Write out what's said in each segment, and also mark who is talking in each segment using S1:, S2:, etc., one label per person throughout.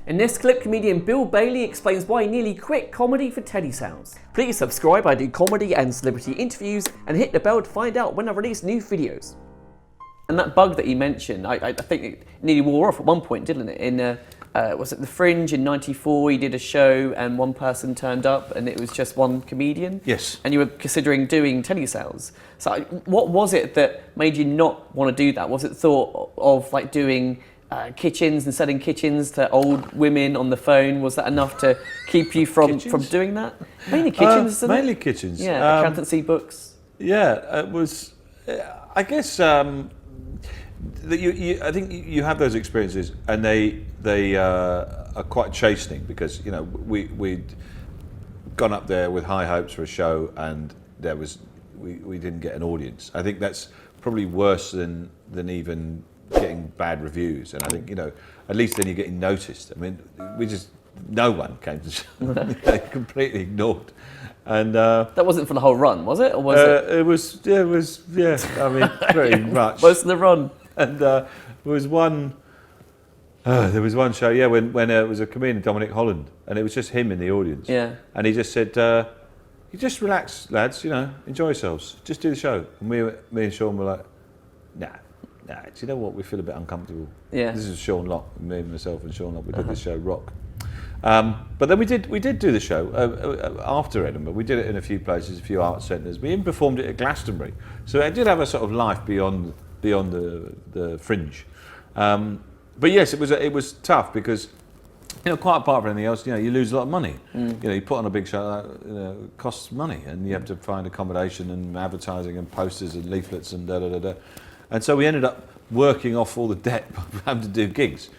S1: In this clip, comedian Bill Bailey explains why he nearly quit comedy for telesales. Please subscribe, I do comedy and celebrity interviews, and hit the bell to find out when I release new videos. And that bug that he mentioned, I think it nearly wore off at one point, didn't it? In was it The Fringe in '94? He did a show and one person turned up and it was just one comedian.
S2: Yes.
S1: And you were considering doing telesales. So what was it that made you not want to do that? Was it thought of like doing kitchens and selling kitchens to old women on the phone? Was that enough to keep you from doing that? Mainly kitchens, isn't it?
S2: Mainly kitchens.
S1: Yeah, accountancy books.
S2: Yeah, it was. I guess that I think you have those experiences, and they are quite chastening because we'd gone up there with high hopes for a show, and we didn't get an audience. I think that's probably worse than even getting bad reviews, and I think at least then you're getting noticed. I mean, no one came to the show. They completely ignored, and
S1: that wasn't for the whole run, was it? Or was it?
S2: It was. Yeah, I mean, pretty much.
S1: Most of the run.
S2: And there was one show, yeah, when it was a comedian, Dominic Holland, and it was just him in the audience.
S1: Yeah.
S2: And he just said, "You just relax, lads. Enjoy yourselves. Just do the show." And me and Sean were like, "Nah. Do you know what? We feel a bit uncomfortable."
S1: Yeah.
S2: This is Sean Locke, myself and Sean Locke. We did this show, Rock. But then we did do the show after Edinburgh. We did it in a few places, a few art centres. We even performed it at Glastonbury. So it did have a sort of life beyond the Fringe. But yes, it was tough because quite apart from anything else, you lose a lot of money. You put on a big show, it costs money, and you have to find accommodation and advertising and posters and leaflets and da. And so we ended up working off all the debt of having to do gigs.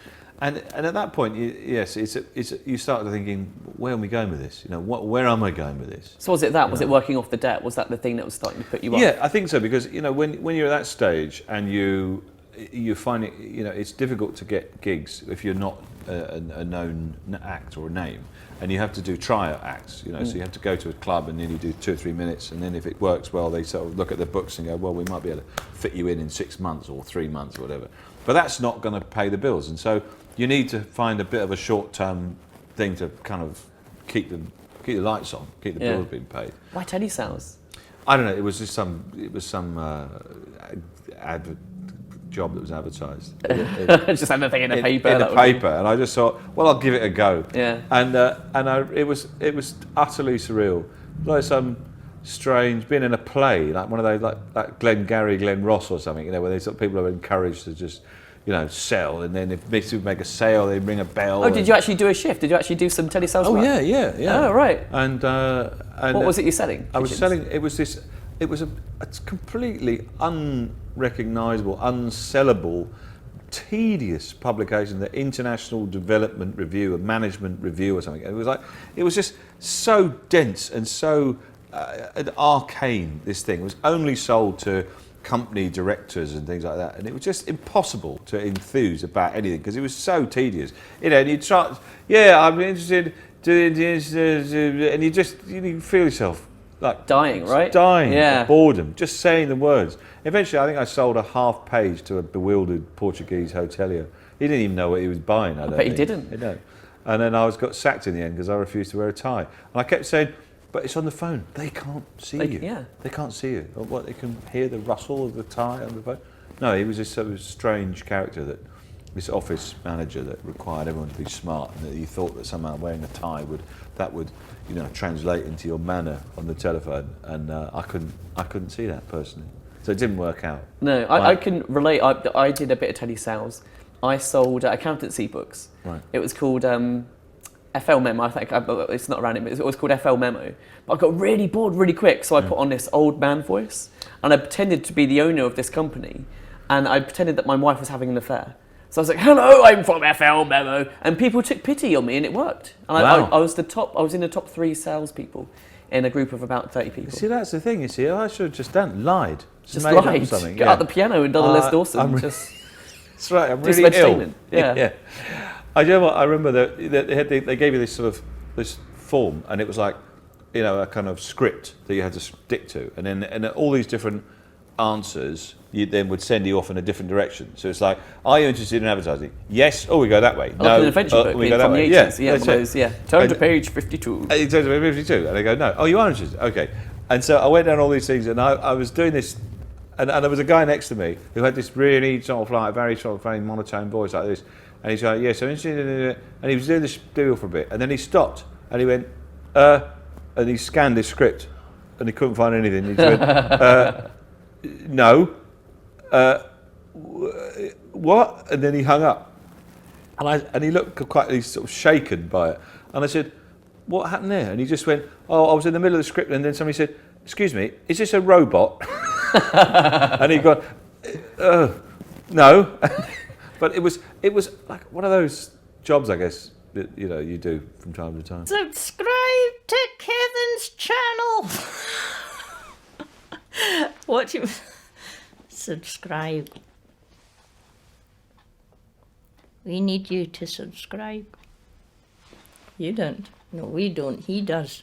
S2: And at that point, you start thinking, where am I going with this? Where am I going with this?
S1: So was it that? Was it working off the debt? Was that the thing that was starting to put you off?
S2: Yeah, I think so, because when you're at that stage and you find it, it's difficult to get gigs if you're not a known act or a name, and you have to do tryout acts. So you have to go to a club and then you do 2 or 3 minutes, and then if it works well, they sort of look at the books and go, well, we might be able to fit you in 6 months or 3 months or whatever. But that's not going to pay the bills, and so you need to find a bit of a short-term thing to kind of keep the lights on, keep the bills being paid.
S1: Why telesales?
S2: I don't know. It was some job that was advertised.
S1: Just anything in a paper.
S2: In a paper, and I just thought, well, I'll give it a go.
S1: Yeah.
S2: It was utterly surreal, like some strange being in a play, like one of those like Glen Ross or something, where they sort of people are encouraged to just sell, and then if they make a sale, they ring a bell.
S1: Oh, did you actually do a shift? Did you actually do some telesales work?
S2: Yeah.
S1: Oh, right.
S2: And
S1: what was it you're selling?
S2: I was selling. It was a completely unrecognisable, unsellable, tedious publication, the International Development Review, a management review or something. It was just so dense and so arcane. This thing was only sold to company directors and things like that, and it was just impossible to enthuse about anything because it was so tedious. And you try, I'm interested in this, and you feel yourself like
S1: dying, right?
S2: Dying,
S1: yeah.
S2: Of boredom, just saying the words. Eventually, I think I sold a half page to a bewildered Portuguese hotelier. He didn't even know what he was buying. I
S1: bet he didn't.
S2: He don't. And then I got sacked in the end because I refused to wear a tie. And I kept saying, but it's on the phone. They can't see you.
S1: Yeah. They
S2: can't see you. What, they can hear the rustle of the tie on the phone? No, he was just a strange character, this office manager that required everyone to be smart, and that he thought that somehow wearing a tie would translate into your manner on the telephone. And I couldn't see that personally. So it didn't work out.
S1: No, I can relate. I did a bit of telesales. I sold accountancy books.
S2: Right.
S1: It was called FL Memo. I think it's not around it, but it was called FL Memo. But I got really bored really quick, so I put on this old man voice, and I pretended to be the owner of this company, and I pretended that my wife was having an affair. So I was like, "Hello, I'm from FL Memo," and people took pity on me, and it worked. And
S2: wow.
S1: I was in the top 3 salespeople in a group of about 30 people.
S2: See, that's the thing. I should have just lied.
S1: Just lied.
S2: Something.
S1: Got out the piano and done a Les Dawson.
S2: That's right. I'm really ill.
S1: Yeah.
S2: I remember that they gave you this form, and it was like, a kind of script that you had to stick to, and all these different answers, you then would send you off in a different direction. So it's like, are you interested in advertising? Yes. Oh, we go that way.
S1: Like
S2: No.
S1: an adventure book
S2: we go that
S1: from the
S2: way.
S1: 80s.
S2: Yeah,
S1: one
S2: that's
S1: of
S2: it.
S1: those, yeah. Turn
S2: And-
S1: to page 52.
S2: It turns to 52, and they go, no. Oh, you are interested? Okay. And so I went down all these things, and I was doing this, and there was a guy next to me who had this really sort of like very sort of very monotone voice like this, and he's like, yes, I'm interested in it, and he was doing this deal for a bit, and then he stopped, and he went, and he scanned his script, and he couldn't find anything. He just went, no, what? And then he hung up, and he looked quite sort of shaken by it, and I said, what happened there? And he just went, oh, I was in the middle of the script, and then somebody said, excuse me, is this a robot? And he got, no. But it was like one of those jobs, I guess, that you do from time to time.
S3: Subscribe to Kevin's channel. What you subscribe? We need you to subscribe. You don't. No, we don't. He does.